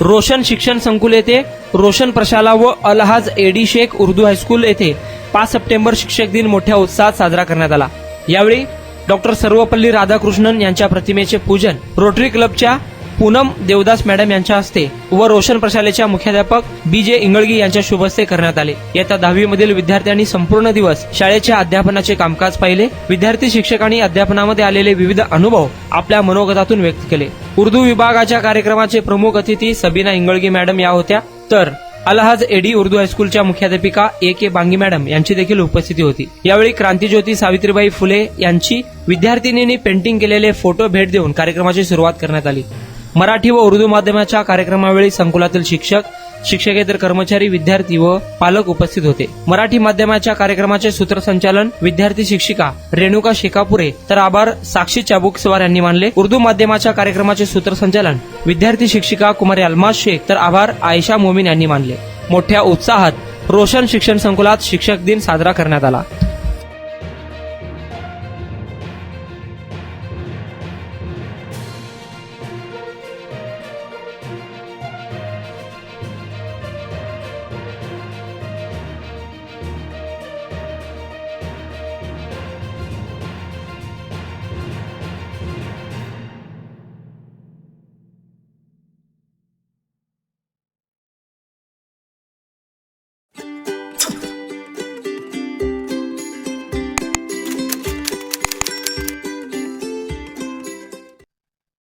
रोशन शिक्षण संकुल येथे रोशन प्रशाला व अलहाज एडी शेख उर्दू हायस्कूल येथे 5 सप्टेंबर शिक्षक दिन मोठ्या उत्साहात साजरा करण्यात आला। यावेळी डॉक्टर सर्वपल्ली राधाकृष्णन यांच्या प्रतिमेचे पूजन रोटरी क्लबच्या पूनम देवदास मॅडम यांच्या हस्ते व रोशन प्रशालेच्या मुख्याध्यापक BJ इंगळगी यांच्या शुभ हस्ते करण्यात आले। इयत्ता 10वी मधील विद्यार्थ्यांनी संपूर्ण दिवस शाळेच्या अध्यापनाचे कामकाज पाहिले। विद्यार्थी शिक्षकांनी अध्यापनामध्ये आलेले विविध अनुभव आपल्या मनोगतातून व्यक्त केले। उर्दू विभागाच्या कार्यक्रमाचे प्रमुख अतिथी सबीना इंगळगी मॅडम या होत्या, तर अलहाज एडी उर्दू हायस्कूलच्या मुख्याध्यापिका AK बांगी मॅडम यांची देखील उपस्थिती होती। यावेळी क्रांतिज्योती सावित्रीबाई फुले यांची विद्यार्थिनींनी पेंटिंग केलेले फोटो भेट देऊन कार्यक्रमाची सुरुवात करण्यात आली। मराठी व उर्दू माध्यमाच्या कार्यक्रमावेळी संकुलातील शिक्षक, शिक्षकेतर कर्मचारी, विद्यार्थी व पालक उपस्थित होते। मराठी माध्यमाच्या कार्यक्रमाचे सूत्रसंचालन विद्यार्थी शिक्षिका रेणुका शेकापुरे तर आभार साक्षी चाबुकसवार यांनी मानले। उर्दू माध्यमाच्या कार्यक्रमाचे सूत्रसंचालन विद्यार्थी शिक्षिका कुमारी अल्माज शेख तर आभार आयशा मोमीन यांनी मानले। मोठ्या उत्साहात रोशन शिक्षण संकुलात शिक्षक दिन साजरा करण्यात आला।